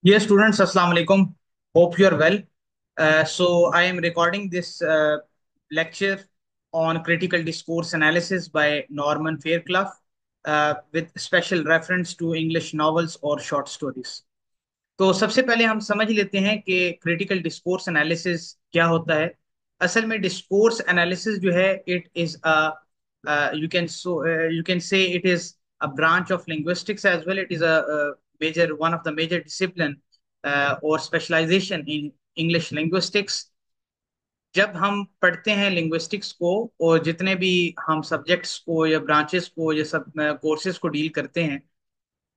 Dear students, Assalamu alaikum. Hope you are well. So, I am recording this lecture on critical discourse analysis by Norman Fairclough with special reference to English novels or short stories. तो सबसे पहले हम समझ लेते हैं कि critical discourse analysis क्या होता है। असल में डिस्कोर्स एनालिसिस जो है it is you can say it is a branch of linguistics as well. It is a major one of the major discipline और स्पेशलाइजेशन इन इंग्लिश लिंग्विस्टिक्स। जब हम पढ़ते हैं लिंग्विस्टिक्स को और जितने भी हम सब्जेक्ट्स को या ब्रांचेस को या सब कोर्सेज को डील करते हैं,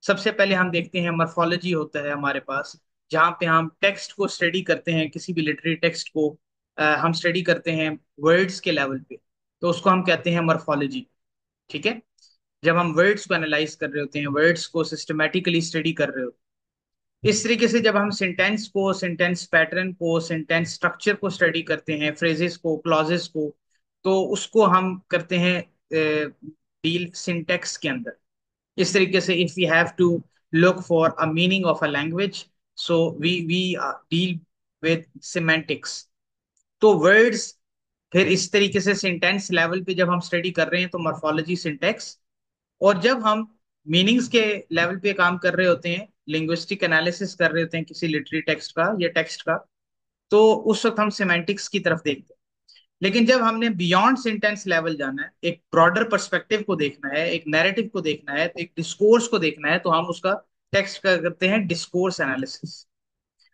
सबसे पहले हम देखते हैं मॉर्फोलॉजी होता है हमारे पास, जहाँ पे हम टेक्स्ट को स्टडी करते हैं। किसी भी लिटरेरी टेक्स्ट को हम स्टडी करते हैं वर्ड्स के लेवल पे, तो उसको हम कहते हैं मॉर्फोलॉजी। ठीक है। जब हम वर्ड्स को एनालाइज कर रहे होते हैं, वर्ड्स को सिस्टमेटिकली स्टडी कर रहे होते हैं, इस तरीके से जब हम सेंटेंस को, सेंटेंस पैटर्न को, सेंटेंस स्ट्रक्चर को स्टडी करते हैं, फ्रेजेस को, क्लॉजेस को, तो उसको हम करते हैं डील सिंटेक्स के अंदर। इस तरीके से if we have to look for a meaning of a language, so we deal with semantics. तो वर्ड्स, फिर इस तरीके से सेंटेंस लेवल पे जब हम स्टडी कर रहे हैं तो मॉर्फोलॉजी, सिंटेक्स। और जब हम मीनिंग्स के लेवल पे काम कर रहे होते हैं, लिंग्विस्टिक एनालिसिस कर रहे होते हैं किसी लिटरेरी टेक्स्ट का या टेक्स्ट का, तो उस वक्त हम सिमेंटिक्स की तरफ देखते हैं। लेकिन जब हमने बियॉन्ड सेंटेंस लेवल जाना है, एक ब्रॉडर पर्सपेक्टिव को देखना है, एक नैरेटिव को देखना है, तो एक डिस्कोर्स को देखना है, तो हम उसका टेक्स्ट का करते हैं डिस्कोर्स एनालिसिस।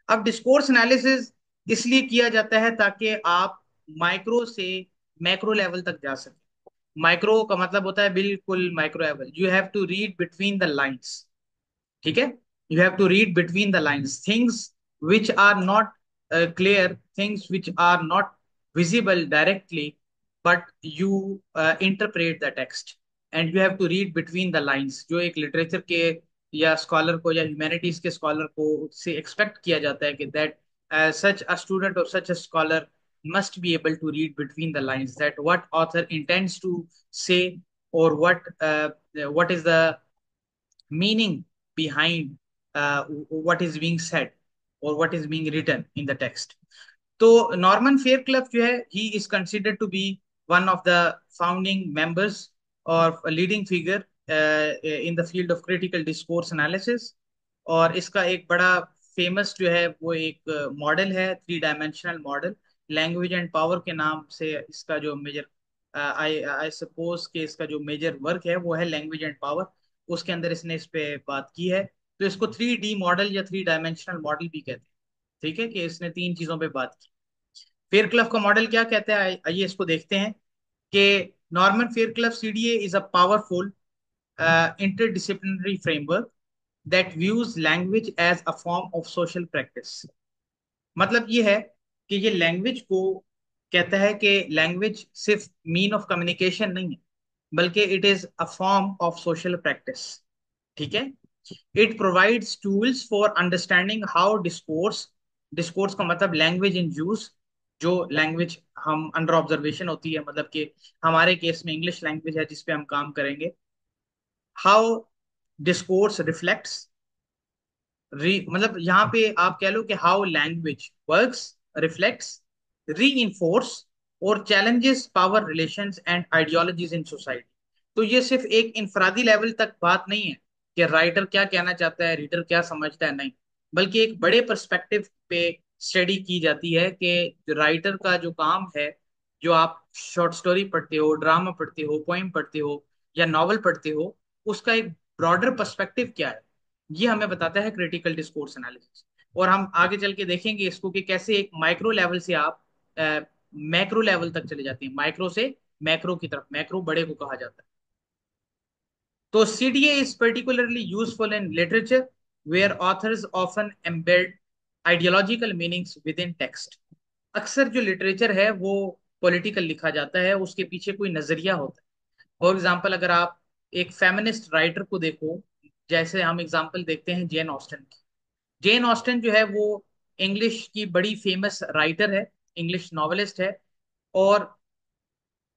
अब डिस्कोर्स एनालिसिस इसलिए किया जाता है ताकि आप माइक्रो से मैक्रो लेवल तक जा सके। माइक्रो का मतलब होता है बिल्कुल micro level. You have to read between the lines. ठीक है। You have to read between the lines things which are not clear, things which are not visible directly, but you interpret the text, and you have to read between the lines, जो एक literature के या scholar को या humanities के scholar को से expect किया जाता है कि that such a student or such a scholar must be able to read between the lines, that what author intends to say, or what is the meaning behind what is being said or what is being written in the text. तो Norman Fairclough जो है, he is considered to be one of the founding members और leading figure in the field of critical discourse analysis. और इसका एक बड़ा famous जो है वो एक मॉडल है, three dimensional model, language and power के नाम से। इसका जो मेजर, आई आई सपोज कि इसका जो मेजर वर्क है वो है लैंग्वेज एंड पावर। उसके अंदर इसने इस पे बात की है। तो इसको 3D मॉडल या थ्री डायमेंशनल मॉडल भी कहते हैं। ठीक है, कि इसने तीन चीजों पे बात की। फेयरक्लफ का मॉडल क्या कहता है, आइए इसको देखते हैं। कि Norman Fairclough CDA is a powerful interdisciplinary framework that views language as a form of social practice। मतलब ये है कि ये लैंग्वेज को कहता है कि लैंग्वेज सिर्फ मीन ऑफ कम्युनिकेशन नहीं है, बल्कि it is a form of social practice. ठीक है। It provides tools for understanding how discourse, discourse का मतलब लैंग्वेज इन यूज, जो लैंग्वेज हम अंडर ऑब्जर्वेशन होती है, मतलब कि हमारे केस में इंग्लिश लैंग्वेज है जिस पे हम काम करेंगे। हाउ डिस्कोर्स रिफ्लेक्ट्स, मतलब यहाँ पे आप कह लो कि हाउ लैंग्वेज वर्क्स, रिफ्लेक्ट्स, री इन्फोर्स और challenges power relations and ideologies in society. तो ये सिर्फ एक इंफरादी लेवल तक बात नहीं है कि राइटर क्या कहना चाहता है, रीडर क्या समझता है, नहीं, बल्कि एक बड़े पर्सपेक्टिव पे स्टडी की जाती है कि राइटर का जो काम है, जो आप शॉर्ट स्टोरी पढ़ते हो, ड्रामा पढ़ते हो, पोइम पढ़ते हो या नॉवल पढ़ते हो, उसका एक ब्रॉडर पर्सपेक्टिव क्या है, ये हमें बताता है क्रिटिकल डिस्कोर्स एनालिसिस। और हम आगे चल के देखेंगे इसको कि कैसे एक माइक्रो लेवल से आप मैक्रो लेवल तक चले जाते हैं, माइक्रो से मैक्रो की तरफ। मैक्रो बड़े को कहा जाता है। तो CDA is particularly useful in literature where authors often embed ideological meanings within text. अक्सर जो लिटरेचर है वो पॉलिटिकल लिखा जाता है, उसके पीछे कोई नजरिया होता है। फॉर एग्जाम्पल, अगर आप एक फेमिनिस्ट राइटर को देखो, जैसे हम एग्जाम्पल देखते हैं जेन ऑस्टन की। जेन ऑस्टन जो है वो इंग्लिश की बड़ी फेमस राइटर है, इंग्लिश नॉवेलिस्ट है। और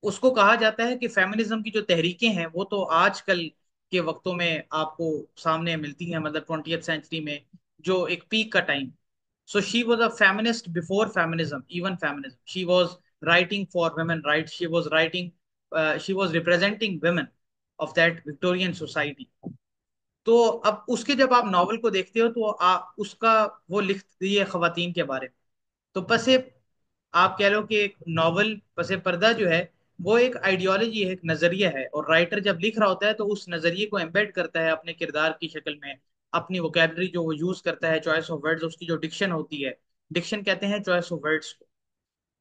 उसको कहा जाता है कि फेमिनिज्म की जो तहरीकें हैं वो तो आजकल के वक्तों में आपको सामने मिलती हैं, मतलब 20th सेंचुरी में जो एक पीक का time. So she was a feminist before feminism, even feminism. She was writing for women right, she was writing, she was representing women of that Victorian society. तो अब उसके जब आप नॉवल को देखते हो तो आप उसका, वो लिखती है खवातीन के बारे में। तो पसे आप कह लो कि एक नॉवल पसे पर्दा जो है वो एक आइडियोलॉजी है, एक नजरिया है, और राइटर जब लिख रहा होता है तो उस नजरिए को एम्बेड करता है अपने किरदार की शक्ल में। अपनी वोकेबलरी जो वो यूज करता है, चॉइस ऑफ वर्ड्स, उसकी जो डिक्शन होती है, डिक्शन कहते हैं चॉइस ऑफ वर्ड्स को।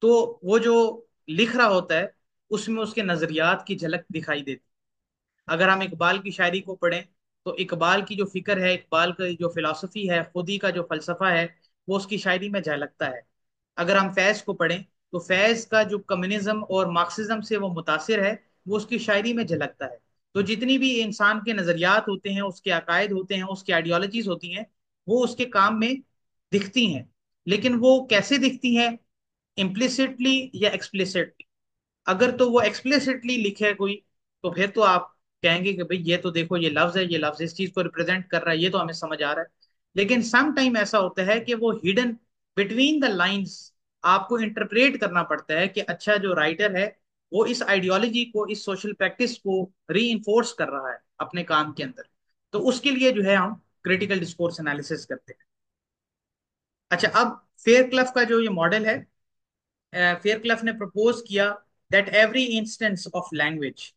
तो वो जो लिख रहा होता है उसमें उसके नजरियात की झलक दिखाई देती है। अगर हम इकबाल की शायरी को पढ़ें तो इकबाल की जो फिक्र है, इकबाल की जो फिलॉसफी है, खुदी का जो फलसफा है, वो उसकी शायरी में झलकता है। अगर हम फैज को पढ़ें तो फैज का जो कम्युनिज्म और मार्क्सिज्म से वो मुतासिर है, वो उसकी शायरी में झलकता है। तो जितनी भी इंसान के नजरियात होते हैं, उसके अकायद होते हैं, उसकी आइडियोलॉजीज होती हैं, वो उसके काम में दिखती हैं। लेकिन वो कैसे दिखती हैं, इम्प्लिसिटली या एक्सप्लिसिटली? अगर तो वो एक्सप्लिसिटली लिखे कोई, तो फिर तो आप कहेंगे कि भाई ये तो देखो, ये लफ्ज है, ये लफ्ज इस चीज को रिप्रेजेंट कर रहा है, ये तो हमें समझ आ रहा है। लेकिन सम टाइम ऐसा होता है कि वो हिडन बिटवीन द लाइंस आपको इंटरप्रेट करना पड़ता है कि अच्छा, जो राइटर है वो इस आइडियोलॉजी को, इस सोशल प्रैक्टिस को री इन्फोर्स कर रहा है अपने काम के अंदर। तो उसके लिए जो है हम क्रिटिकल डिस्कोर्स एनालिसिस करते हैं। अच्छा, अब फेयर क्लफ का जो ये मॉडल है, फेयर क्लफ ने प्रपोज किया that every instance of language,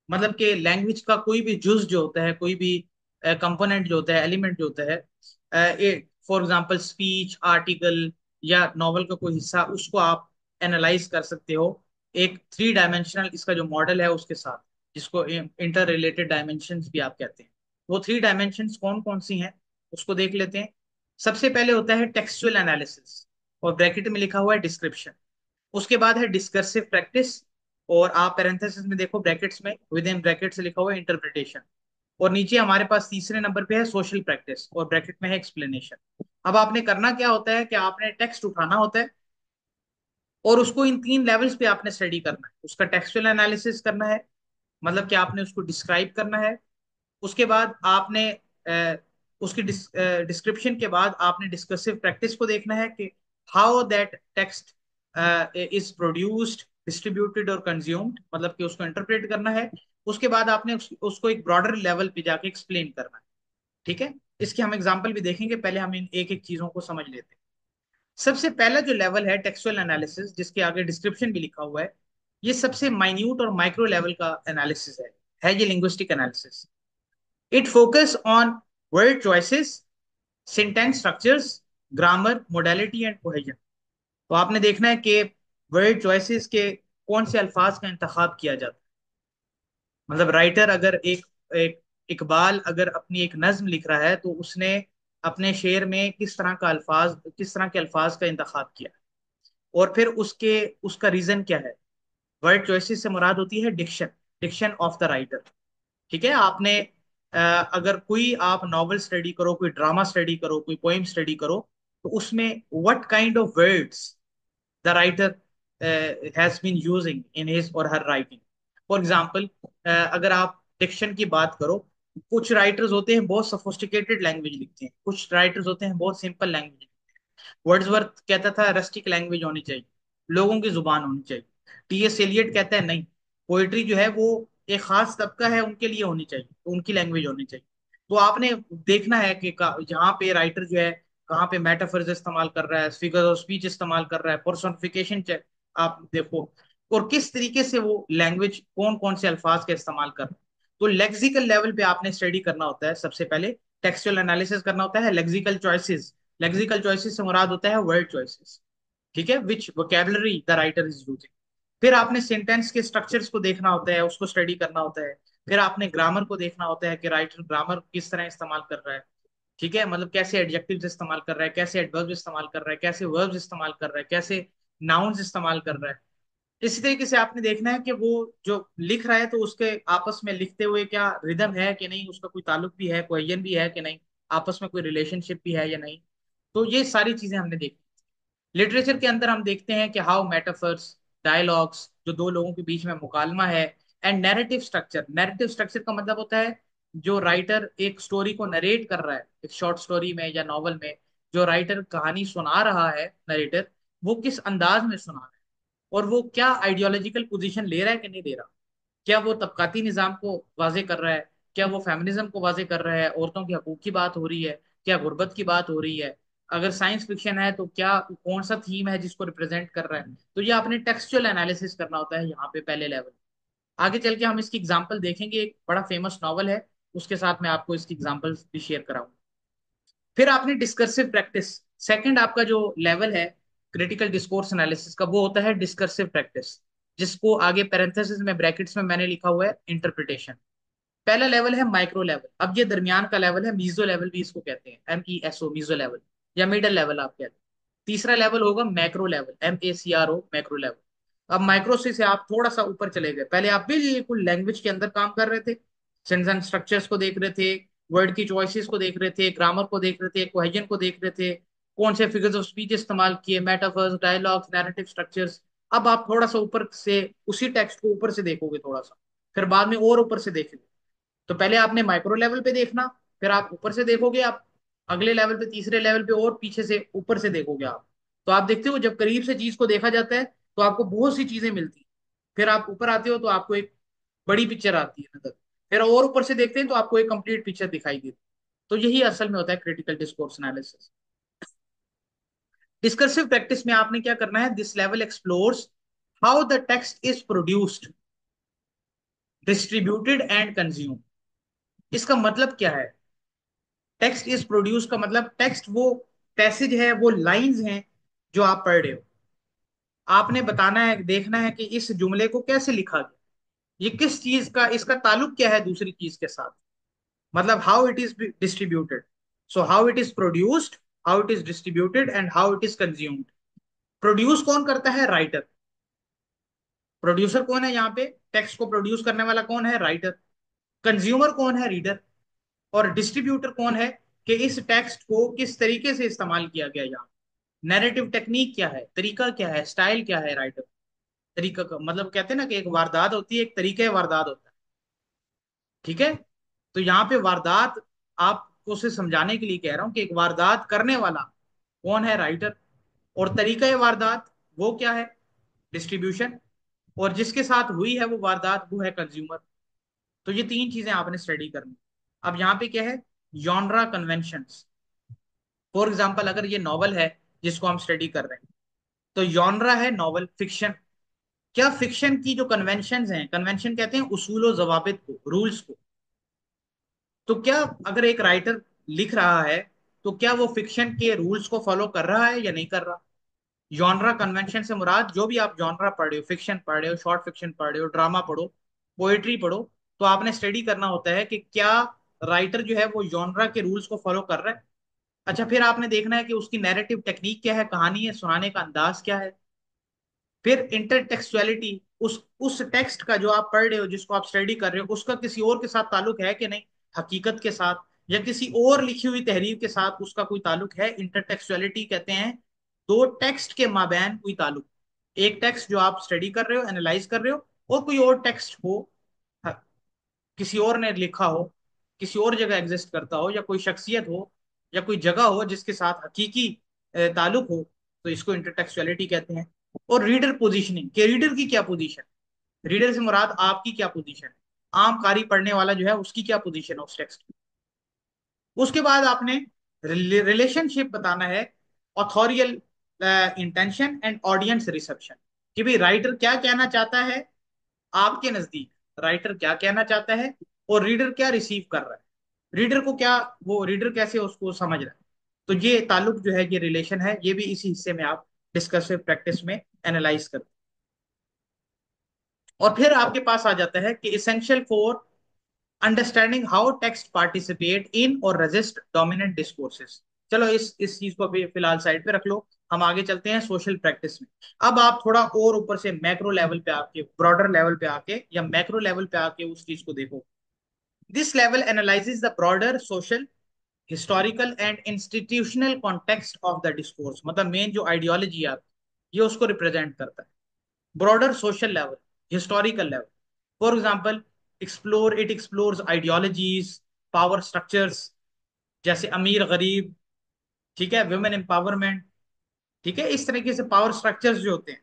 मतलब कि लैंग्वेज का कोई भी जुज जो होता है, कोई भी कंपोनेंट जो होता है, एलिमेंट जो होता है, फॉर एग्जांपल स्पीच, आर्टिकल या नॉवल का कोई हिस्सा, उसको आप एनालाइज कर सकते हो एक थ्री डायमेंशनल इसका जो मॉडल है उसके साथ, जिसको इंटर रिलेटेड डायमेंशंस भी आप कहते हैं। वो थ्री डायमेंशंस कौन कौन सी हैं उसको देख लेते हैं। सबसे पहले होता है टेक्सचुअल एनालिसिस, और ब्रैकेट में लिखा हुआ है डिस्क्रिप्शन। उसके बाद है डिस्कर्सिव प्रैक्टिस, और आप पैरेंथेसिस में देखो ब्रैकेट्स में, विद इन ब्रैकेट से लिखा हुआ है इंटरप्रिटेशन। और नीचे हमारे पास तीसरे नंबर पे है सोशल प्रैक्टिस, और ब्रैकेट में है एक्सप्लेनेशन। अब आपने करना क्या होता है कि आपने टेक्स्ट उठाना होता है और उसको इन तीन लेवल्स पे आपने स्टडी करना है। उसका टेक्सचुअल एनालिसिस करना है, मतलब कि आपने उसको डिस्क्राइब करना है। उसके बाद आपने उसकी डिस्क्रिप्शन के बाद आपने डिस्कसिव प्रैक्टिस को देखना है कि how that text is produced, distributed और कंज्यूम्ड, मतलब कि उसको इंटरप्रेट करना है। उसके बाद आपने उसको एक ब्रॉडर लेवल पे जाके एक्सप्लेन करना है। ठीक है, इसके हम एग्जांपल भी देखेंगे, पहले हम इन एक एक चीजों को समझ लेते हैं। सबसे पहला जो लेवल है टेक्सुअल एनालिसिस, जिसके आगे डिस्क्रिप्शन भी लिखा हुआ है, ये सबसे माइन्यूट और माइक्रो लेवल का एनालिसिस है ये linguistic analysis. It focus on word choices, sentence structures, grammar, modality and cohesion। तो आपने देखना है कि वर्ड चॉइसेस के कौन से अल्फाज का इंतखाब किया जाता है। मतलब राइटर अगर एक इकबाल अगर अपनी एक नज्म लिख रहा है तो उसने अपने शेर में किस तरह के अल्फाज का इंतखाब किया, और फिर उसका रीजन क्या है। वर्ड चॉइसेस से मुराद होती है diction, diction of the writer. ठीक है, आपने अगर कोई आप नॉवल स्टडी करो, कोई ड्रामा स्टडी करो, कोई पोइम स्टडी करो, तो उसमें what kind of words the writer has been using in his or her writing. For example, अगर आप डिक्शन की बात करो, कुछ राइटर्स होते हैं बहुत सोफिस्टिकेटेड लैंग्वेज लिखते हैं, कुछ राइटर्स होते हैं बहुत सिंपल लैंग्वेज। वर्ड्सवर्थ कहता था रस्टिक लैंग्वेज होनी चाहिए, लोगों की जुबान होनी चाहिए। टीएस एलियट कहता है नहीं, पोइट्री जो है वो एक खास तबका है उनके लिए होनी चाहिए, तो उनकी लैंग्वेज होनी चाहिए। तो आपने देखना है कि यहाँ पे राइटर जो है कहाँ पे मेटाफर्स इस्तेमाल कर रहा है, फिगर ऑफ स्पीच इस्तेमाल कर रहा है, पर्सोनिफिकेशन आप देखो, और किस तरीके से वो लैंग्वेज कौन कौन से अल्फाज का इस्तेमाल कर रहा है। तो लेक्सिकल लेवल पे आपने स्टडी करना होता है सबसे पहले, टेक्सचुअल एनालिसिस करना होता है लेक्सिकल चॉइसेस। लेक्सिकल चॉइसेस से मुराद होता है वर्ड चॉइसेस। ठीक है, which vocabulary the writer is using. फिर आपने सेंटेंस के स्ट्रक्चर्स को देखना होता है, उसको स्टडी करना होता है। फिर आपने ग्रामर को देखना होता है कि राइटर ग्रामर किस तरह इस्तेमाल कर रहा है। ठीक है, मतलब कैसे एडजेक्टिव्स इस्तेमाल कर रहा है, कैसे एडवर्ब्स इस्तेमाल कर रहा है, कैसे वर्ब्स इस्तेमाल कर रहा है, कैसे नाउन्स इस्तेमाल कर रहा है। इसी तरीके से आपने देखना है कि वो जो लिख रहा है तो उसके आपस में लिखते हुए क्या रिदम है कि नहीं, उसका कोई ताल्लुक भी है, कोहेजन भी है कि नहीं, आपस में कोई रिलेशनशिप भी है या नहीं। तो ये सारी चीजें हमने देखी। लिटरेचर के अंदर हम देखते हैं कि हाउ मेटाफर्स, डायलॉग्स, जो दो लोगों के बीच में मुकालमा है, and narrative structure. Narrative structure का मतलब होता है जो राइटर एक स्टोरी को नरेट कर रहा है, एक शॉर्ट स्टोरी में या नॉवल में, जो राइटर कहानी सुना रहा है, नरेटर, वो किस अंदाज में सुना रहा है, और वो क्या आइडियोलॉजिकल पोजीशन ले रहा है कि नहीं ले रहा। क्या वो तबकाती निज़ाम को वाजे कर रहा है, क्या वो फेमिनिज्म को वाजे कर रहा है, औरतों के हकूक की बात हो रही है, क्या गुर्बत की बात हो रही है। अगर साइंस फिक्शन है तो क्या कौन सा थीम है जिसको रिप्रेजेंट कर रहा है। तो ये आपने टेक्सचुअल एनालिसिस करना होता है यहाँ पे पहले लेवल। आगे चल के हम इसकी एग्जांपल देखेंगे, एक बड़ा फेमस नॉवल है, उसके साथ मैं आपको इसकी एग्जांपल भी शेयर कराऊंगा। फिर आपने डिस्कर्सिव प्रैक्टिस, सेकंड आपका जो लेवल है क्रिटिकल डिस्कोर्स एनालिसिस का, वो होता है डिस्कर्सिव प्रैक्टिस, जिसको आगे पैरेंथेसिस में ब्रैकेट्स में मैंने लिखा हुआ है इंटरप्रिटेशन। पहला लेवल है माइक्रो लेवल, अब ये दरमियान का लेवल है, मीजो लेवल भी इसको कहते हैं, MESO, मीजो लेवल, या मिडल लेवल आप कहते हैं। तीसरा लेवल होगा macro level, MACRO, macro level. अब माइक्रो से आप थोड़ा सा ऊपर चले गए, पहले आप बिल्कुल लैंग्वेज के अंदर काम कर रहे थे, सेंटेंस स्ट्रक्चर्स को देख रहे थे, वर्ड की चॉइसेस को देख रहे थे, ग्रामर को देख रहे थे, कोहेजन को देख रहे थे, कौन से फिगर्स ऑफ स्पीच इस्तेमाल किए, मेटाफर्स, डायलॉग्स, नैरेटिव स्ट्रक्चर्स। अब आप थोड़ा सा ऊपर से उसी टेक्स्ट को ऊपर से देखोगे थोड़ा सा, फिर बाद में और ऊपर से देखोगे। तो पहले आपने माइक्रो लेवल पे देखना, फिर आप ऊपर से देखोगे, आप अगले लेवल पे, तीसरे लेवल पे और पीछे से ऊपर से देखोगे आप। तो आप देखते हो जब करीब से चीज को देखा जाता है तो आपको बहुत सी चीजें मिलती हैं, फिर आप ऊपर आते हो तो आपको एक बड़ी पिक्चर आती है नजर, फिर और ऊपर से देखते हैं तो आपको एक कंप्लीट पिक्चर दिखाई देती है। तो यही असल में होता है critical discourse analysis. Discursive practice में आपने क्या करना है, this level explores how the text is produced, distributed and consume. इसका मतलब क्या है, टेक्स्ट इज प्रोड्यूस का मतलब टेक्स्ट वो पैसेज है, वो लाइंस हैं जो आप पढ़ रहे हो। आपने बताना है, देखना है कि इस जुमले को कैसे लिखा गया, ये किस चीज का, इसका ताल्लुक क्या है दूसरी चीज के साथ, मतलब how it is distributed. So how it is produced, how it is distributed and how it is consumed. Produce कौन करता है, राइटर। प्रोड्यूसर कौन है यहाँ पे, टेक्स्ट को प्रोड्यूस करने वाला कौन है, राइटर। कंज्यूमर कौन है, रीडर। और डिस्ट्रीब्यूटर कौन है, कि इस टेक्स्ट को किस तरीके से इस्तेमाल किया गया यहाँ। नैरेटिव टेक्निक क्या है, तरीका क्या है, स्टाइल क्या है राइटर। तरीका का मतलब कहते हैं ना कि एक वारदात होती है, एक तरीके वारदात होता है, ठीक है। तो यहाँ पे वारदात आपको उसे समझाने के लिए कह रहा हूँ कि एक वारदात करने वाला कौन है, राइटर। और तरीका ये वारदात वो क्या है, डिस्ट्रीब्यूशन। और जिसके साथ हुई है वो वारदात, वो है कंज्यूमर। तो ये तीन चीजें आपने स्टडी करनी। अब यहाँ पे क्या है, जॉनरा कन्वेंशंस। फॉर एग्जाम्पल अगर ये नॉवल है जिसको हम स्टडी कर रहे हैं, तो जॉनरा है नॉवल फिक्शन। क्या फिक्शन की जो कन्वेंशंस हैं, कन्वेंशन कहते हैं उसूल और जवाबित को, रूल्स को। तो क्या अगर एक राइटर लिख रहा है तो क्या वो फिक्शन के रूल्स को फॉलो कर रहा है या नहीं कर रहा। जॉनरा कन्वेंशन से मुराद जो भी आप जॉनरा पढ़ रहे हो, फिक्शन पढ़ रहे हो, शॉर्ट फिक्शन पढ़ रहे हो, ड्रामा पढ़ो, पोएट्री पढ़ो, तो आपने स्टडी करना होता है कि क्या राइटर जो है वो जॉनरा के रूल्स को फॉलो कर रहा है। अच्छा, फिर आपने देखना है कि उसकी नैरेटिव टेक्निक क्या है, कहानी है सुनाने का अंदाज क्या है। फिर इंटरटेक्सुअलिटी, उस टेक्स्ट का जो आप पढ़ रहे हो, जिसको आप स्टडी कर रहे हो, उसका किसी और के साथ ताल्लुक है कि नहीं, हकीकत के साथ, या किसी और लिखी हुई तहरीर के साथ उसका कोई ताल्लुक है। इंटरटेक्सुअलिटी कहते हैं दो टेक्स्ट के माबैन कोई ताल्लुक। एक टेक्स्ट जो आप स्टडी कर रहे हो, एनालाइज कर रहे हो, और कोई और टेक्स्ट हो, किसी और ने लिखा हो, किसी और जगह एग्जिस्ट करता हो, या कोई शख्सियत हो, या कोई जगह हो जिसके साथ हकीकी ताल्लुक हो, तो इसको इंटरटेक्सुअलिटी कहते हैं। और रीडर पोजीशनिंग, के रीडर की क्या पोजीशन, रीडर से मुराद आपकी क्या पोजीशन है, आम कारी पढ़ने वाला जो है उसकी क्या पोजीशन है उस टेक्स्ट की। उसके बाद आपने रिलेशनशिप बताना है, ऑथोरियल इंटेंशन एंड ऑडियंस रिसेप्शन, कि भाई राइटर क्या कहना चाहता है आपके नजदीक, राइटर क्या कहना चाहता है, और रीडर क्या रिसीव कर रहा है, रीडर को क्या, वो रीडर कैसे उसको समझ रहा है। तो ये ताल्लुक जो है, ये रिलेशन है, ये भी इसी हिस्से में आप डिस्कसिव प्रैक्टिस में एनालाइज करते हैं। और फिर आपके पास आ जाता है कि essential for understanding how text participate in और रेजिस्ट डोमिनेंट डिस्कोर्सेस। चलो इस चीज को भी फिलहाल साइड पे रख लो, हम आगे चलते हैं सोशल प्रैक्टिस में। अब आप थोड़ा और ऊपर से मैक्रो लेवल पे आके, ब्रॉडर लेवल पे आके, या मैक्रो लेवल पे आके उस चीज को देखो। This level analyses the broader social, historical and institutional context of the discourse, मतलब मेन जो आइडियोलॉजी है ये उसको रिप्रेजेंट करता है। Broader social level, historical level, for example explore, it explores ideologies, power structures, जैसे अमीर गरीब, ठीक है, वुमेन एम्पावरमेंट, ठीक है, इस तरीके से पावर स्ट्रक्चर्स जो होते हैं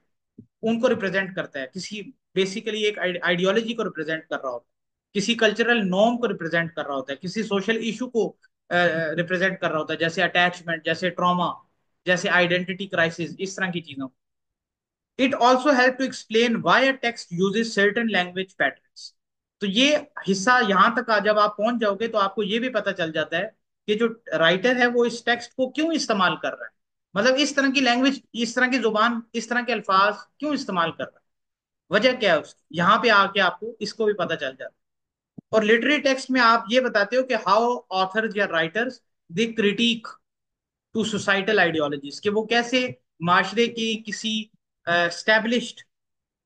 उनको रिप्रेजेंट करता है। किसी बेसिकली एक आइडियोलॉजी को रिप्रेजेंट कर रहा होता है, किसी कल्चरल नॉर्म को रिप्रेजेंट कर रहा होता है, किसी सोशल इशू को रिप्रेजेंट कर रहा होता है, जैसे अटैचमेंट, जैसे ट्रॉमा, जैसे आइडेंटिटी क्राइसिस, इस तरह की चीजों। It also help to explain why a text uses certain language patterns. तो ये हिस्सा यहाँ तक जब आप पहुंच जाओगे तो आपको ये भी पता चल जाता है कि जो राइटर है वो इस टेक्स्ट को क्यों इस्तेमाल कर रहा है, मतलब इस तरह की लैंग्वेज, इस तरह की जुबान, इस तरह के अल्फाज क्यों इस्तेमाल कर रहा है, वजह क्या है उसकी, यहाँ पे आके आपको इसको भी पता चल जाता है। और लिटरेरी टेक्स्ट में आप ये बताते हो कि हाउ ऑथर्स या writers they critique to societal ideologies, कि वो कैसे माशरे की किसी स्टैब्लिश्ड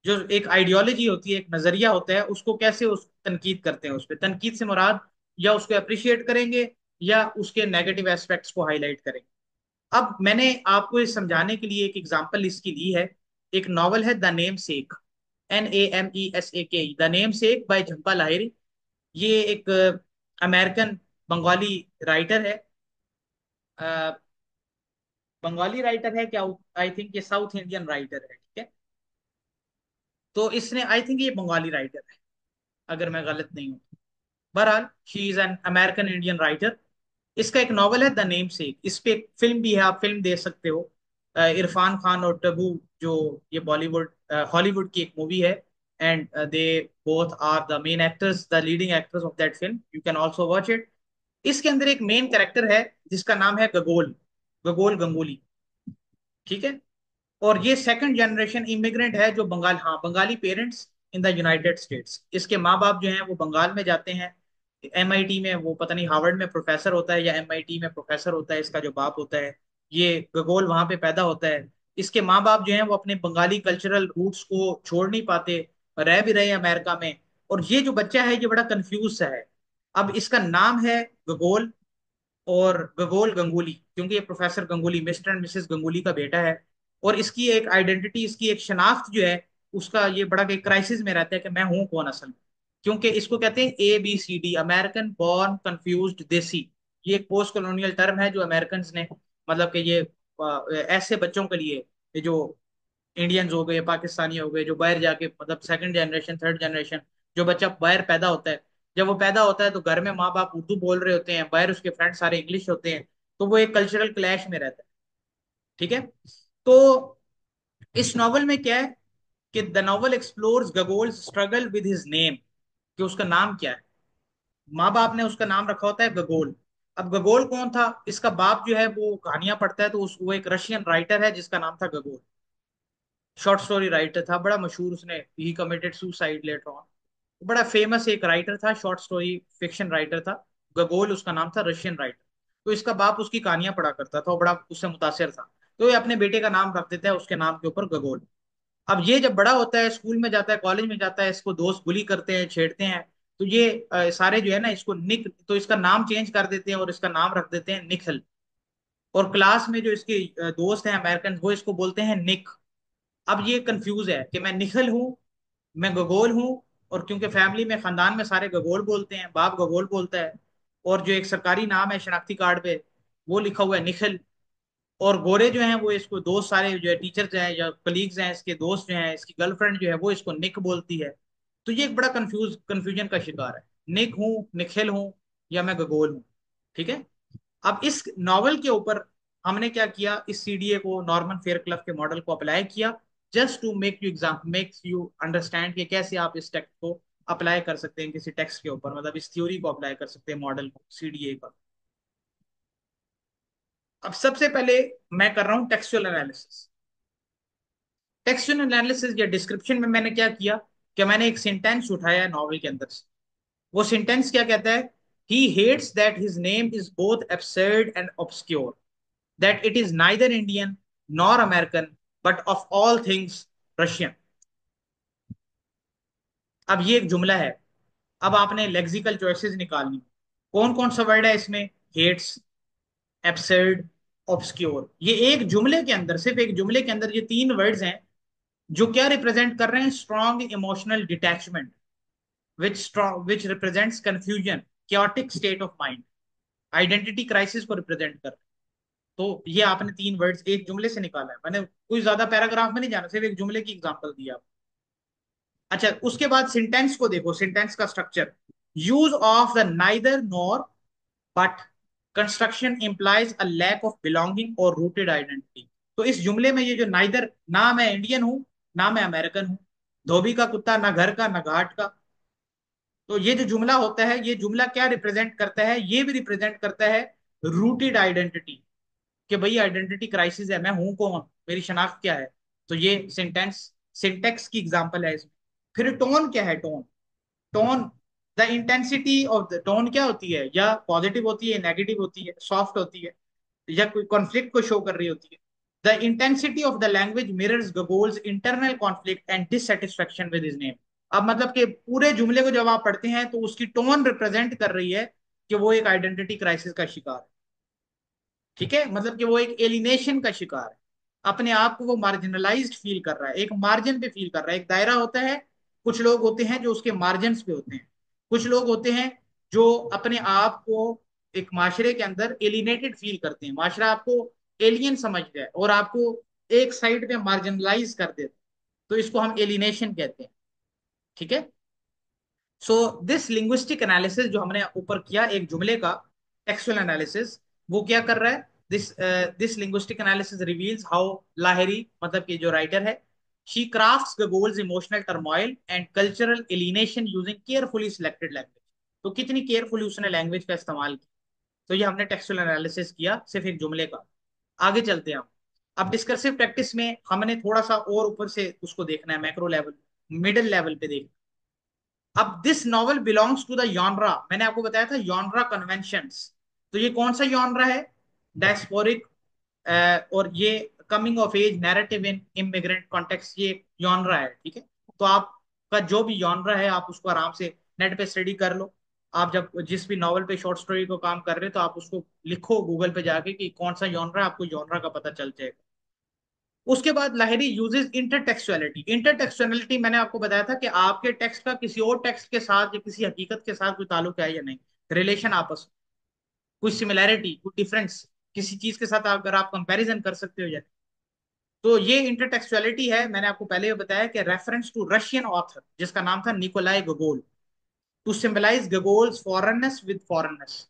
जो एक आइडियोलॉजी होती है, एक नजरिया होता है, उसको कैसे उस तनकीद करते हैं, उस पर तनकीद से मुराद या उसको अप्रिशिएट करेंगे या उसके नेगेटिव एस्पेक्ट्स को हाईलाइट करेंगे। अब मैंने आपको ये समझाने के लिए एक एग्जांपल इसकी ली है। एक नॉवल है the namesake, NAMESAK, the namesake by Jhumpa Lahiri. ये एक अमेरिकन बंगाली राइटर है। अ, बंगाली राइटर है क्या, आई थिंक ये साउथ इंडियन राइटर है, ठीक है। तो इसने, आई थिंक ये बंगाली राइटर है अगर मैं गलत नहीं हूँ। बहरहाल she is an American Indian writer. इसका एक नॉवल है द नेम सेक, इस पे एक फिल्म भी है, आप फिल्म देख सकते हो। इरफान खान और टबू, जो ये बॉलीवुड हॉलीवुड की एक मूवी है, and they both are the main actors, the leading actors of that film, you can also watch it. इसके अंदर एक मेन कैरेक्टर है जिसका नाम है गगोल, गगोल गंगुली, ठीक है। और ये सेकंड जनरेशन इमिग्रेंट है जो बंगाल, हाँ, Bengali parents in the United states. इसके माँ बाप जो हैं वो बंगाल में जाते हैं, MIT में, वो पता नहीं हार्वर्ड में प्रोफेसर होता है या MIT में प्रोफेसर होता है, इसका जो बाप होता है। ये गगोल वहां पे पैदा होता है। इसके माँ बाप जो हैं वो अपने बंगाली कल्चरल रूट्स को छोड़ नहीं पाते, रह भी रहे हैं अमेरिका में। और ये जो बच्चा है ये बड़ा कंफ्यूज सा है। अब इसका नाम है गगोल, और गगोल गंगुली, क्योंकि ये professor Ganguli, Mr and Mrs Ganguli का बेटा है। और इसकी एक आइडेंटिटी, इसकी एक शनाख्त जो है, उसका ये बड़ा एक क्राइसिस में रहता है कि मैं हूं कौन असल में। क्योंकि इसको कहते हैं ABCD, अमेरिकन बॉर्न कंफ्यूज्ड देसी। ये एक पोस्ट कॉलोनियल टर्म है जो अमेरिकन ने, मतलब कि ये ऐसे बच्चों के लिए, ये जो इंडियंस हो गए, पाकिस्तानी हो गए, जो बाहर जाके, मतलब सेकंड जनरेशन, थर्ड जनरेशन, जो बच्चा बाहर पैदा होता है, जब वो पैदा होता है तो घर में माँ बाप उर्दू बोल रहे होते हैं, बाहर उसके फ्रेंड सारे इंग्लिश होते हैं, तो वो एक कल्चरल क्लैश में रहता है, ठीक है। तो इस नॉवल में क्या है कि the novel explores Gogol's struggle with his name, कि उसका नाम क्या है। माँ बाप ने उसका नाम रखा होता है गगोल। अब गगोल कौन था, इसका बाप जो है वो कहानियां पढ़ता है, तो वो एक रशियन राइटर है जिसका नाम था गगोल। शॉर्ट स्टोरी राइटर था, बड़ा मशहूर, उसने ही कमिटेड सुसाइड लेटर ऑन। बड़ा फेमस एक राइटर था, शॉर्ट स्टोरी फिक्शन राइटर था। गगोल उसका नाम था, रशियन राइटर। तो इसका बाप उसकी कहानियां पढ़ा करता था और बड़ा उससे मुतासिर था। तो ये अपने बेटे का नाम रख देता है उसके नाम के ऊपर, गगोल। अब ये जब बड़ा होता है, स्कूल में जाता है, कॉलेज में जाता है, इसको दोस्त बुली करते हैं, छेड़ते हैं। तो ये सारे जो है ना, इसको निक, तो इसका नाम चेंज कर देते हैं और इसका नाम रख देते हैं निखल। और क्लास में जो इसके दोस्त हैं अमेरिकन, वो इसको बोलते हैं निक। अब ये कंफ्यूज है कि मैं निखिल हूँ, मैं गगोल हूँ। और क्योंकि फैमिली में, खानदान में सारे गगोल बोलते हैं, बाप गगोल बोलता है, और जो एक सरकारी नाम है शनाख्ती कार्ड पे वो लिखा हुआ है निखिल। और गोरे जो हैं वो इसको, दोस्त सारे जो है, टीचर्स हैं या कलीग्स हैं, इसके दोस्त जो हैं, इसकी गर्लफ्रेंड जो है वो इसको निक बोलती है। तो ये एक बड़ा कंफ्यूजन का शिकार है, निक हूँ, निखिल हूँ, या मैं गगोल हूँ, ठीक है। अब इस नॉवल के ऊपर हमने क्या किया, इस CDA को, नॉर्मन फेयरक्लफ के मॉडल को अप्लाई किया, just to make you understand कि कैसे आप इस टेक्स्ट को अप्लाई कर सकते हैं किसी टेक्स्ट के ऊपर, मतलब इस थ्योरी को अप्लाई कर सकते हैं, मॉडल को, CDA का। अब सबसे पहले मैं कर रहा हूं टेक्सचुअल एनालिसिस। टेक्सचुअल एनालिसिस या डिस्क्रिप्शन में मैंने क्या किया कि मैंने एक सेंटेंस उठाया है नॉवल के अंदर से। वो सेंटेंस क्या कहता है, he hates that his name is both absurd and obscure, that it is neither Indian nor American, but of all things Russian। अब ये एक जुमला है। अब आपने लेक्सिकल चॉइसेस निकालनी। कौन कौन सा वर्ड है इसमें, हेट्स, एब्सर्ड, ऑब्सक्योर। ये एक जुमले के अंदर, सिर्फ एक जुमले के अंदर ये तीन वर्ड्स हैं जो क्या रिप्रेजेंट कर रहे हैं, strong emotional detachment, which represents confusion, chaotic state of mind, identity crisis को रिप्रेजेंट कर। तो ये आपने तीन वर्ड्स एक जुमले से निकाला है, मैंने कोई ज्यादा पैराग्राफ में नहीं जाना, सिर्फ एक जुमले की एग्जांपल दिया। अच्छा, उसके बाद सिंटेंस को देखो, सिंटेंस का structure, use of the neither nor but construction implies a lack of belonging or rooted identity. तो इस जुमले में ये जो नाइदर, ना मैं इंडियन हूं ना मैं अमेरिकन हूं, धोबी का कुत्ता ना घर का ना घाट का, तो ये जो जुमला होता है, ये जुमला क्या रिप्रेजेंट करता है, ये भी रिप्रेजेंट करता है रूटेड आइडेंटिटी, कि भाई आइडेंटिटी क्राइसिस है, मैं हूं कौन, मेरी शनाख्त क्या है। तो ये सिंटेंस, सिंटेक्स की एग्जांपल है इसमें। फिर टोन क्या है, tone, tone, the intensity of the tone क्या होती है, या पॉजिटिव होती है, नेगेटिव होती है, सॉफ्ट होती है, या कोई कॉन्फ्लिक्ट को शो कर रही होती है। The intensity of the language mirrors Gogol's internal conflict and dissatisfaction with his name. अब मतलब कि पूरे जुमले को जब आप पढ़ते हैं तो उसकी टोन रिप्रेजेंट कर रही है कि वो एक आइडेंटिटी क्राइसिस का शिकार है। ठीक है, मतलब कि वो एक एलिनेशन का शिकार है, अपने आप को वो मार्जिनलाइज्ड फील कर रहा है, एक मार्जिन पे फील कर रहा है। एक दायरा होता है, कुछ लोग होते हैं जो उसके मार्जिन पे होते हैं, कुछ लोग होते हैं जो अपने आप को एक माशरे के अंदर एलिनेटेड फील करते हैं, माशरा आपको एलियन समझ जाए और आपको एक साइड पे मार्जिनलाइज कर देते, तो इसको हम एलिनेशन कहते हैं। ठीक है। सो दिस लिंग्विस्टिक एनालिसिस जो हमने ऊपर किया एक जुमले का टेक्सुअल एनालिसिस, वो क्या कर रहा है, this this linguistic analysis reveals how Lahiri, मतलब कि जो राइटर है, she crafts Gogol's emotional turmoil and cultural alienation using carefully selected language. तो कितनी केयरफुली उसने लैंग्वेज का इस्तेमाल किया। तो ये हमने टेक्सुअल एनालिसिस किया सिर्फ एक जुमले का। आगे चलते हैं हम। अब डिस्कर्सिव प्रैक्टिस में हमने थोड़ा सा और ऊपर से उसको देखना है, मैक्रो लेवल, मिडिल लेवल पे देखना। अब this novel belongs to the genre, मैंने आपको बताया था यॉनरा कन्वेंशंस। तो ये कौन सा यॉनरा है, डायस्पोरिक, और ये coming of age narrative in immigrant context, ये यॉनरा है। ठीक है। तो आपका जो भी यॉनरा है आप उसको आराम से नेट पे स्टडी कर लो। आप जब जिस भी नॉवल पे शॉर्ट स्टोरी को काम कर रहे हो तो आप उसको लिखो गूगल पे जाके कि कौन सा यॉनरा है, आपको यॉनरा का पता चल जाएगा। उसके बाद लाहिरी यूजेस इंटरटेक्सुअलिटी। इंटरटेक्सुअलिटी मैंने आपको बताया था कि आपके टेक्स्ट का किसी और टेक्स्ट के साथ या किसी हकीकत के साथ कोई ताल्लुक है या नहीं, रिलेशन आपस में, कोई सिमिलैरिटी, कोई डिफरेंस, किसी चीज के साथ अगर आप कंपैरिजन कर सकते हो या नहीं। तो ये इंटरटेक्सुअलिटी है। मैंने आपको पहले ये बताया कि रेफरेंस टू रशियन ऑथर जिसका नाम था Nikolai Gogol, to symbolize Gogol's foreignness with foreignness.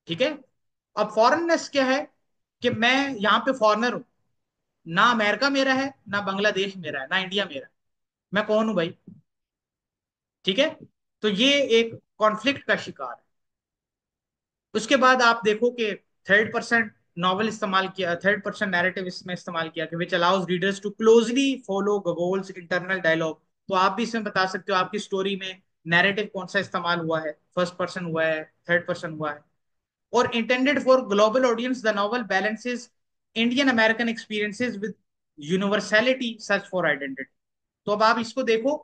ठीक है। अब फॉरेननेस क्या है, कि मैं यहाँ पे फॉरेनर हूँ, ना अमेरिका मेरा है ना बांग्लादेश मेरा है ना इंडिया मेरा है, मैं कौन हूं भाई। ठीक है। तो ये एक कॉन्फ्लिक्ट का शिकार है। उसके बाद आप देखो कि थर्ड पर्सन नॉवल इस्तेमाल किया, थर्ड पर्सन नैरेटिव इसमें इस्तेमाल किया कि which allows readers to closely follow Gogol's internal dialogue. तो आप भी इसमें बता सकते हो आपकी स्टोरी में नैरेटिव कौन सा इस्तेमाल हुआ है, फर्स्ट पर्सन हुआ है, थर्ड पर्सन हुआ है। और intended for global audience the novel balances Indian American experiences with universality search for identity. तो अब आप इसको देखो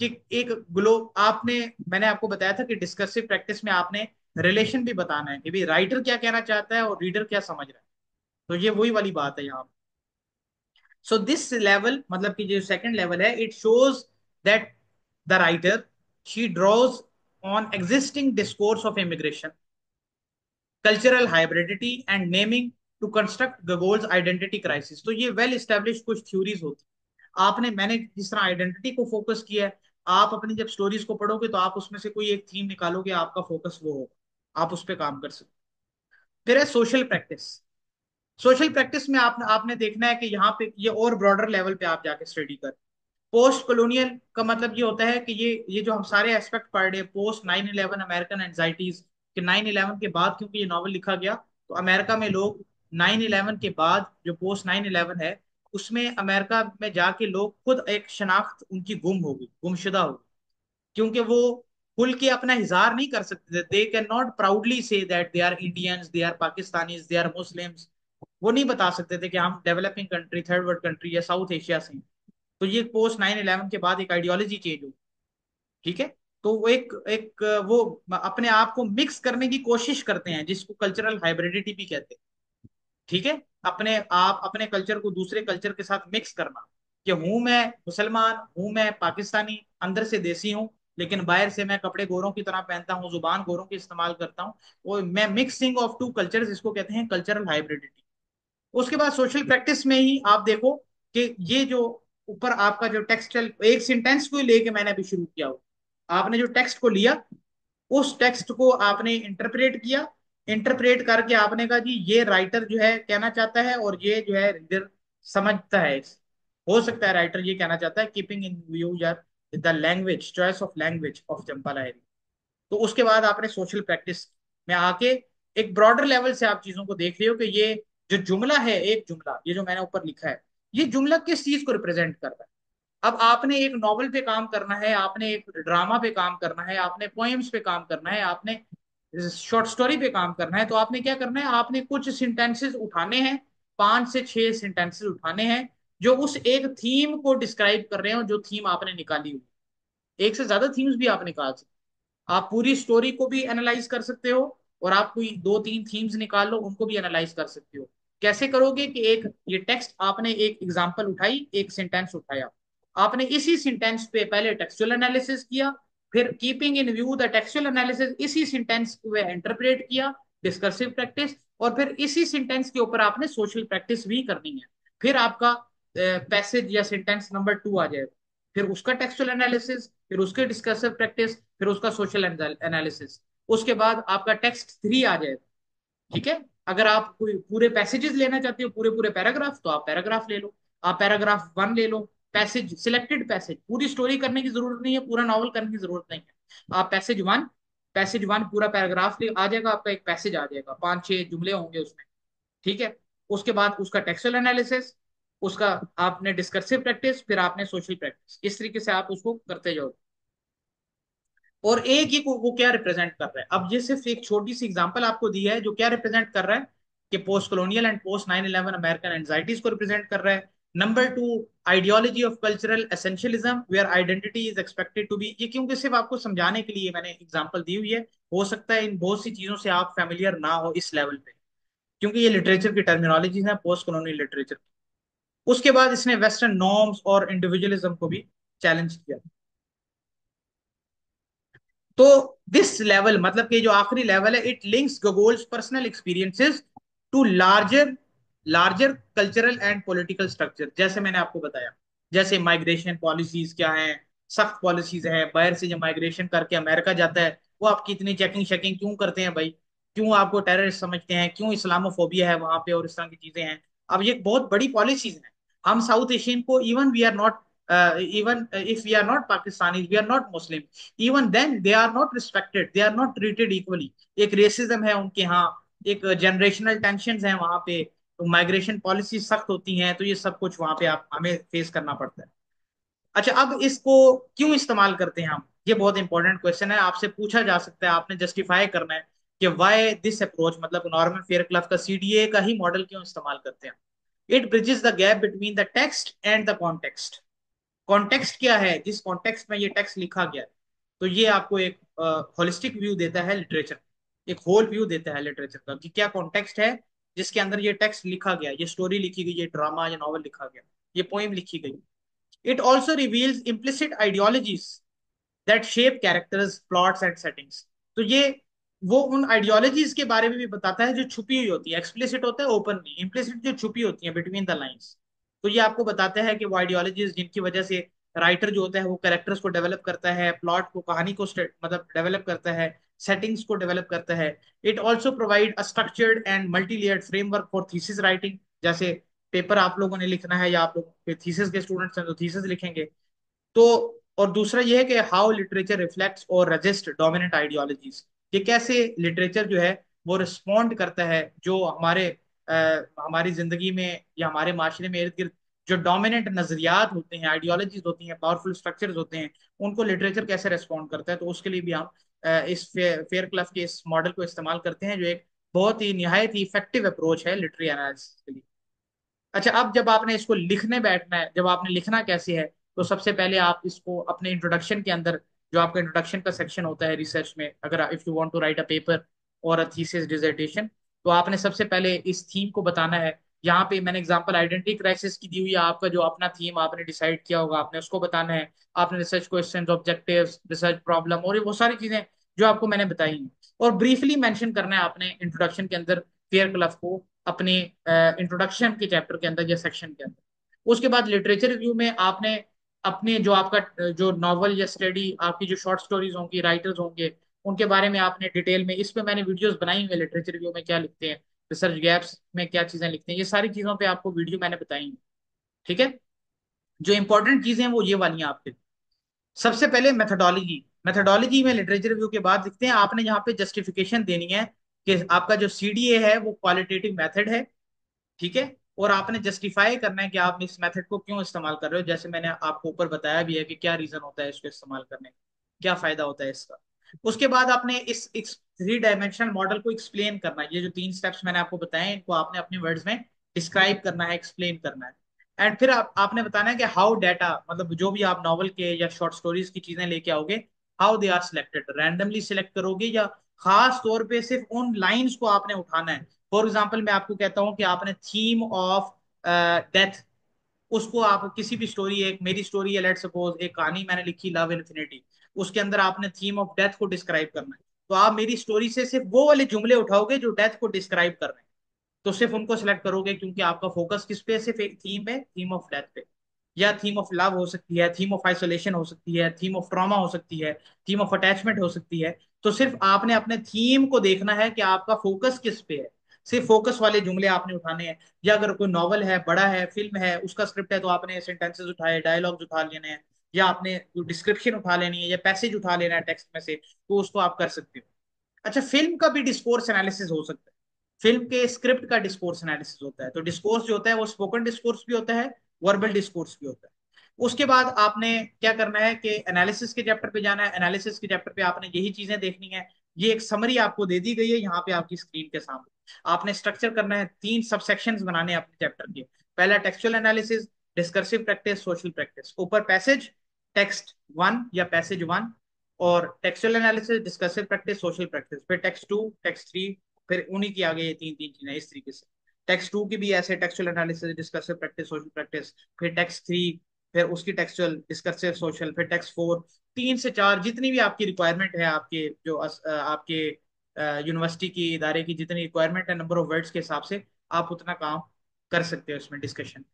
कि एक ग्लो आपने, मैंने आपको बताया था कि डिस्कसिव प्रैक्टिस में आपने रिलेशन भी बताना है कि भाई राइटर क्या कहना चाहता है और रीडर क्या समझ रहा है। तो ये वही वाली बात है यहाँ। सो दिस लेवल, मतलब कि जो सेकंड लेवल है, it shows that the writer, she draws on existing discourse of immigration, cultural hybridity and naming to construct Gogol's identity crisis. तो ये वेल स्टेब्लिश कुछ थ्योरीज होती हैं। आपने, मैंने जिस तरह आइडेंटिटी को फोकस किया है, आप अपनी जब स्टोरीज को पढ़ोगे तो आप उसमें से कोई एक थीम निकालोगे, आपका फोकस वो होगा, आप उस पर काम कर सकते। फिर है सोशल प्रैक्टिस। सोशल प्रैक्टिस में आपने देखना है कि यहाँ पे ये और ब्रॉडर लेवल पे आप जाके स्टडी कर। पोस्ट कॉलोनियल का मतलब ये होता है कि ये जो हम सारे एस्पेक्ट पढ़ रहे हैं, पोस्ट 9/11 अमेरिकन एंजाइटीज, कि 9/11 के बाद क्योंकि ये नॉवल लिखा गया, तो अमेरिका में लोग 9/11 के बाद जो पोस्ट 9/11 है, उसमें अमेरिका में जाके लोग खुद एक शनाख्त उनकी गुम होगी, गुमशुदा होगी, क्योंकि वो खुल के अपना इजहार नहीं कर सकते थे। They can not proudly say that they are Indians, they are Pakistanis, they are Muslims. वो नहीं बता सकते थे कि हम developing country, third world country या साउथ एशिया से हैं। तो ये पोस्ट 9/11 के बाद एक आइडियोलॉजी चेंज हुई। ठीक है। तो वो एक एक वो अपने आप को मिक्स करने की कोशिश करते हैं, जिसको कल्चरल हाइब्रिडिटी भी कहते हैं। ठीक है। अपने आप अपने कल्चर को दूसरे कल्चर के साथ मिक्स करना, कि हूं मैं मुसलमान, हूं मैं पाकिस्तानी, अंदर से देसी हूं, लेकिन बाहर से मैं कपड़े गोरों की तरह पहनता हूँ, जुबान गोरों की इस्तेमाल करता हूँ। वो मैं मिक्सिंग ऑफ टू कल्चर्स, इसको कहते हैं कल्चरल हाइब्रिडिटी। उसके बाद सोशल प्रैक्टिस में ही आप देखो कि ये जो ऊपर आपका जो टेक्सटल, एक सेंटेंस को ही लेके मैंने अभी शुरू किया हो, आपने जो टेक्स्ट को लिया, उस टेक्स्ट को आपने इंटरप्रेट किया, इंटरप्रेट करके आपने कहा जी ये राइटर जो है कहना चाहता है, और ये जो है रीडर समझता है। हो सकता है राइटर ये कहना चाहता है कीपिंग इन व्यू यार the language, choice of language of Jhumpa Lahiri. तो उसके बाद आपने सोशल प्रैक्टिस में आके एक ब्रॉडर लेवल से आप चीजों को देख रहे हो कि ये जो जुमला है, एक जुमला ये जो मैंने ऊपर लिखा है, ये जुमला किस चीज को रिप्रेजेंट कर रहा है। अब आपने एक नॉवल पे काम करना है, आपने एक ड्रामा पे काम करना है, आपने पोएम्स पे काम करना है, आपने शॉर्ट स्टोरी पे काम करना है, तो आपने क्या करना है, आपने कुछ सेंटेंसेस उठाने हैं, 5 से 6 सेंटेंसेस उठाने हैं जो उस एक थीम को डिस्क्राइब कर रहे हो, जो थीम आपने निकाली हुई। एक से ज्यादा थीम्स भी आप निकाल सकते हो। आप पूरी स्टोरी को भी एनालाइज कर सकते हो, और आप कोई 2-3 थीम्स निकाल लो, उनको भी एनालाइज कर सकते हो। कैसे करोगे कि एक ये टेक्स्ट आपने एक एग्जांपल उठाई, एक सेंटेंस उठाया, आपने इसी सेंटेंस पे पहले टेक्सचुअल एनालिसिस किया, फिर keeping in view the textual analysis इसी सेंटेंस को इंटरप्रेट किया, डिस्कर्सिव प्रैक्टिस, और फिर इसी सेंटेंस के ऊपर आपने सोशल प्रैक्टिस भी करनी है। फिर आपका पैसेज या सेंटेंस नंबर 2 आ जाएगा, फिर उसका टेक्सचुअल एनालिसिस, फिर उसके डिस्कसिव प्रैक्टिस, फिर उसका सोशल एनालिसिस। उसके बाद आपका टेक्स्ट 3 आ जाएगा। ठीक है। अगर आप कोई पूरे पैसेजेस लेना चाहते हो, पूरे पूरे पैराग्राफ, तो आप पैराग्राफ ले लो, आप पैराग्राफ 1 ले लो। पैसेज, सिलेक्टेड पैसेज, पूरी स्टोरी करने की जरूरत नहीं है, पूरा नॉवल करने की जरूरत नहीं है। आप पैसेज 1 पूरा पैराग्राफ ले आ जाएगा, आपका एक पैसेज आ जाएगा, 5-6 जुमले होंगे उसमें। ठीक है। उसके बाद उसका टेक्सचुअल एनालिसिस, उसका आपने डिस्कर्सिव प्रैक्टिस, फिर आपने सोशल प्रैक्टिस, इस तरीके से आप उसको करते जाओ। और एक ही को वो क्या रिप्रेजेंट कर रहा है, अब ये सिर्फ एक छोटी सी एग्जांपल आपको दी है, जो क्या रिप्रेजेंट कर रहा है कि post colonial and post 9/11 American anxieties को रिप्रेजेंट कर रहा है। Number 2, ideology of cultural essentialism where identity is expected to be. ये क्योंकि सिर्फ आपको समझाने के लिए मैंने एग्जांपल दी हुई है, हो सकता है इन बहुत सी चीजों से आप फेमिलियर ना हो इस लेवल पे, क्योंकि ये लिटरेचर की टर्मिनोलॉजी है, पोस्ट कॉलोनियल लिटरेचर। उसके बाद इसने वेस्टर्न नॉर्म्स और इंडिविजुअलिज्म को भी चैलेंज किया। तो दिस लेवल, मतलब कि जो आखिरी लेवल है, it links Gogol's personal experiences to larger larger cultural and political structure. जैसे मैंने आपको बताया, जैसे माइग्रेशन पॉलिसीज क्या हैं, सख्त पॉलिसीज हैं, बाहर से जो माइग्रेशन करके अमेरिका जाता है, वो आपकी इतनी चेकिंग शेकिंग क्यों करते हैं भाई, क्यों आपको टेररिस्ट समझते हैं, क्यों इस्लामोफोबिया है वहां पे, और इस तरह की चीजें हैं। अब ये बहुत बड़ी पॉलिसीज हैं। हम साउथ एशियन को, even we are not, even if we are not Pakistani, we are not Muslim, even then they are not respected, they are not treated equally. एक रेसिज्म है उनके यहाँ, एक जनरेशनल टेंशन है वहां पे, तो माइग्रेशन पॉलिसी सख्त होती हैं, तो ये सब कुछ वहां पे आप हमें फेस करना पड़ता है। अच्छा, अब इसको क्यों इस्तेमाल करते हैं हम, ये बहुत इंपॉर्टेंट क्वेश्चन है, आपसे पूछा जा सकता है, आपने जस्टिफाई करना है कि वाई दिस अप्रोच, मतलब नॉर्मन फेयर क्लब का सीडीए का ही मॉडल क्यों इस्तेमाल करते हैं। It bridges the gap between the text and the context. Context क्या है, जिस कॉन्टेक्स्ट में ये टेक्स्ट लिखा गया है, तो ये आपको एक होलिस्टिक व्यू देता है लिटरेचर, एक होल व्यू देता है लिटरेचर का, कि क्या कॉन्टेक्स्ट है जिसके अंदर ये टेक्स्ट लिखा गया, ये स्टोरी लिखी गई, ये ड्रामा या नॉवल लिखा गया, ये पोइम लिखी गई। It also reveals implicit ideologies that shape characters, plots and settings. तो ये वो उन आइडियोलॉजीज के बारे में भी बताता है जो छुपी हुई होती है, एक्सप्लिसिट होता है ओपन नहीं, इम्प्लिसिट जो छुपी होती है बिटवीन द लाइंस। तो ये आपको बताता है कि वो आइडियोलॉजीज जिनकी वजह से राइटर जो होता है वो कैरेक्टर्स को डेवलप करता है, प्लॉट को, कहानी को मतलब डेवलप करता है, सेटिंग्स को डेवलप करता है। It also provide a structured and multi layered framework for thesis writing. जैसे पेपर आप लोगों ने लिखना है, या आप लोग थीसिस के स्टूडेंट्स हैं तो थीसिस लिखेंगे, तो और दूसरा ये है कि हाउ लिटरेचर रिफ्लेक्ट्स और रजिस्ट डोमिनेंट आइडियोलॉजीज, कि कैसे लिटरेचर जो है वो रिस्पॉन्ड करता है जो हमारी जिंदगी में या हमारे माशरे में इर्द गिर्द जो डोमिनेंट नजरियात होते हैं, आइडियोलॉजीज होती हैं, पावरफुल स्ट्रक्चर्स होते हैं, उनको लिटरेचर कैसे रिस्पॉन्ड करता है। तो उसके लिए भी हम इस फेयर क्लब के इस मॉडल को इस्तेमाल करते हैं, जो एक बहुत ही निहायत ही इफेक्टिव अप्रोच है लिटरेरी एनालिसिस के लिए। अच्छा, अब जब आपने इसको लिखने बैठना है, जब आपने लिखना कैसे है, तो सबसे पहले आप इसको अपने इंट्रोडक्शन के अंदर, जो आपका इंट्रोडक्शन का सेक्शन होता है रिसर्च में, अगर if you want to write a paper or a thesis dissertation, तो आपने सबसे पहले इस थीम को बताना है यहाँ पे मैंने एग्जांपल आइडेंटिटी क्राइसिस की दी हुई है, आपका जो अपना थीम आपने डिसाइड किया होगा आपने उसको बताना है। आपने research questions, objectives, research problem और ये वो सारी चीजें जो आपको मैंने बताई हैं। और ब्रीफली मेंशन करना है आपने इंट्रोडक्शन के अंदर फेयर क्लब को, अपने इंट्रोडक्शन के चैप्टर के अंदर या सेक्शन के अंदर। उसके बाद लिटरेचर रिव्यू में आपने अपने जो आपका जो नॉवल या स्टडी, आपकी जो शॉर्ट स्टोरीज होंगी, राइटर्स होंगे, उनके बारे में आपने डिटेल में, इस पे मैंने वीडियोस बनाई हुई है, लिटरेचर रिव्यू में क्या लिखते हैं, रिसर्च गैप्स में क्या चीजें लिखते हैं, ये सारी चीजों पे आपको वीडियो मैंने बताई हैं। ठीक है। जो इंपॉर्टेंट चीजें हैं वो ये वाली हैं आपके। सबसे पहले मेथोडोलॉजी। मेथोडोलॉजी में लिटरेचर रिव्यू के बाद लिखते हैं आपने यहाँ पे जस्टिफिकेशन देनी है कि आपका जो सीडीए है वो क्वालिटेटिव मेथड है। ठीक है। और आपने जस्टिफाई करना है कि आप इस मेथड को क्यों इस्तेमाल कर रहे हो, जैसे मैंने आपको ऊपर बताया भी है कि क्या रीजन होता है इसको इस्तेमाल करने का, क्या फायदा होता है इसका। उसके बाद आपने इस थ्री डायमेंशनल मॉडल को एक्सप्लेन करना है। ये जो तीन स्टेप्स मैंने आपको बताए हैं, इनको आपने अपने वर्ड्स में डिस्क्राइब करना है, एक्सप्लेन करना है। एंड फिर आपने बताना है कि हाउ डाटा, मतलब जो भी आप नॉवल के या शॉर्ट स्टोरीज की चीजें लेके आओगे, how they are selected, randomly select करोगे या खास तौर पे सिर्फ उन लाइंस को आपने उठाना है। फॉर एग्जाम्पल मैं आपको कहता हूं कि आपने थीम ऑफ डेथ, उसको आप किसी भी स्टोरी, एक मेरी स्टोरी है लेट सपोज, एक कहानी मैंने लिखी लव इन्फिनिटी, उसके अंदर आपने थीम ऑफ डेथ को डिस्क्राइब करना है। तो आप मेरी स्टोरी से सिर्फ वो वाले जुमले उठाओगे जो डेथ को डिस्क्राइब कर रहे हैं, तो सिर्फ उनको सिलेक्ट करोगे, क्योंकि आपका फोकस किस पे है, सिर्फ एक थीम है, थीम ऑफ डेथ पे। या थीम ऑफ लव हो सकती है, थीम ऑफ आइसोलेशन हो सकती है, थीम ऑफ ट्रॉमा हो सकती है, थीम ऑफ अटैचमेंट हो सकती है। तो सिर्फ आपने अपने थीम को देखना है कि आपका फोकस किस पे है, सिर्फ फोकस वाले जुमले आपने उठाने हैं। या अगर कोई नॉवल है, बड़ा है, फिल्म है, उसका स्क्रिप्ट है, तो आपने सेंटेंसेस उठाए, डायलॉग्स उठा लेने हैं, या आपने डिस्क्रिप्शन उठा लेनी है या पैसेज उठा लेना है टेक्स्ट में से, तो उसको आप कर सकते हो। अच्छा, फिल्म का भी डिस्कोर्स एनालिसिस हो सकता है। फिल्म के स्क्रिप्ट का डिस्कोर्स एनालिसिस होता है। तो डिस्कोर्स जो होता है वो स्पोकन डिस्कोर्स भी होता है, वर्बल डिस्कोर्स भी होता है। उसके बाद आपने क्या करना है कि एनालिसिस के चैप्टर पे जाना है। एनालिसिस के चैप्टर पे आपने यही चीजें देखनी है। ये एक समरी आपको दे दी गई है यहाँ पे आपकी स्क्रीन के सामने। आपने स्ट्रक्चर करना है, तीन सब सेक्शंस बनाने हैं अपने चैप्टर के। पहला textual analysis, discursive practice, social practice. ऊपर पैसेज, टेक्स्ट वन या पैसेज वन, और textual analysis, discursive practice, social practice. फिर टेक्स्ट टू, टेक्स्ट थ्री, फिर उन्हीं की आगे ये तीन तीन चीजें इस तरीके से। टेक्स्ट टू की भी ऐसे textual analysis, discursive practice, social practice. फिर टेक्स्ट थ्री, फिर उसकी टेक्सचुअल, डिस्कसिव, सोशल, फिर टेक्स्ट फोर। तीन से चार जितनी भी आपकी रिक्वायरमेंट है, आपके जो आपके यूनिवर्सिटी की, इदारे की जितनी रिक्वायरमेंट है नंबर ऑफ वर्ड्स के हिसाब से, आप उतना काम कर सकते हो इसमें डिस्कशन।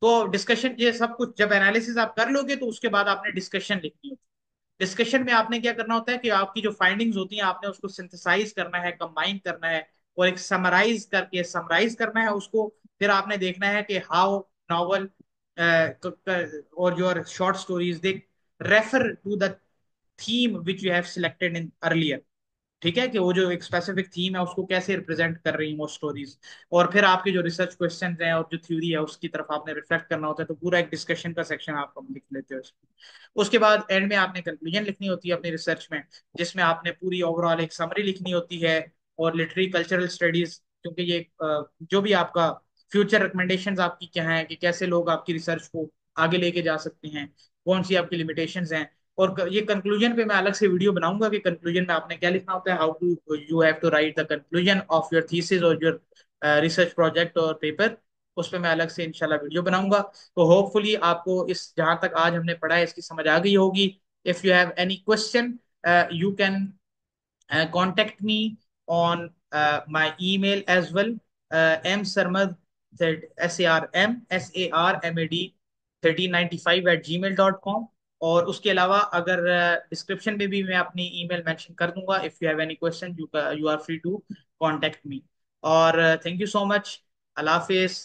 तो डिस्कशन ये सब कुछ जब एनालिसिस आप कर लोगे तो उसके बाद आपने डिस्कशन लिखनी होती है। डिस्कशन में आपने क्या करना होता है कि आपकी जो फाइंडिंग्स होती हैं आपने उसको सिंथेसाइज करना है, कंबाइन करना है, और एक समराइज करके समराइज करना है उसको। फिर आपने देखना है कि how novel or your short stories they refer to the theme which you have selected in earlier. ठीक है, कि वो जो एक स्पेसिफिक थीम है उसको कैसे रिप्रेजेंट कर रही है वो स्टोरीज। और फिर आपके जो रिसर्च क्वेश्चन हैं और जो थ्योरी है उसकी तरफ आपने रिफ्लेक्ट करना होता है, तो पूरा एक डिस्कशन का सेक्शन आप लिख लेते हो इसमें। उसके बाद एंड में आपने कंक्लूजन लिखनी होती है अपनी रिसर्च में, जिसमें आपने पूरी ओवरऑल एक समरी लिखनी होती है। और लिटरेरी कल्चरल स्टडीज, क्योंकि ये जो भी आपका फ्यूचर रिकमेंडेशंस आपकी क्या है, कि कैसे लोग आपकी रिसर्च को आगे लेके जा सकते हैं, कौन सी आपकी लिमिटेशंस हैं। और ये कंक्लूजन पे मैं अलग से वीडियो बनाऊंगा कि कंक्लूजन में आपने क्या लिखना होता है, how to you have to write the conclusion of your thesis or your research project or paper. उस पर मैं अलग से इंशाल्लाह वीडियो बनाऊंगा। तो होपफुली आपको इस जहां तक आज हमने पढ़ा है इसकी समझ आ गई होगी। If you have any question, you can contact me on my email as well, msarmad, sarmad 1395 @gmail.com। और उसके अलावा अगर डिस्क्रिप्शन में भी मैं अपनी ईमेल मेंशन कर दूंगा, if you have any question you are free to contact me. और थैंक यू सो मच। अल्लाह हाफिज।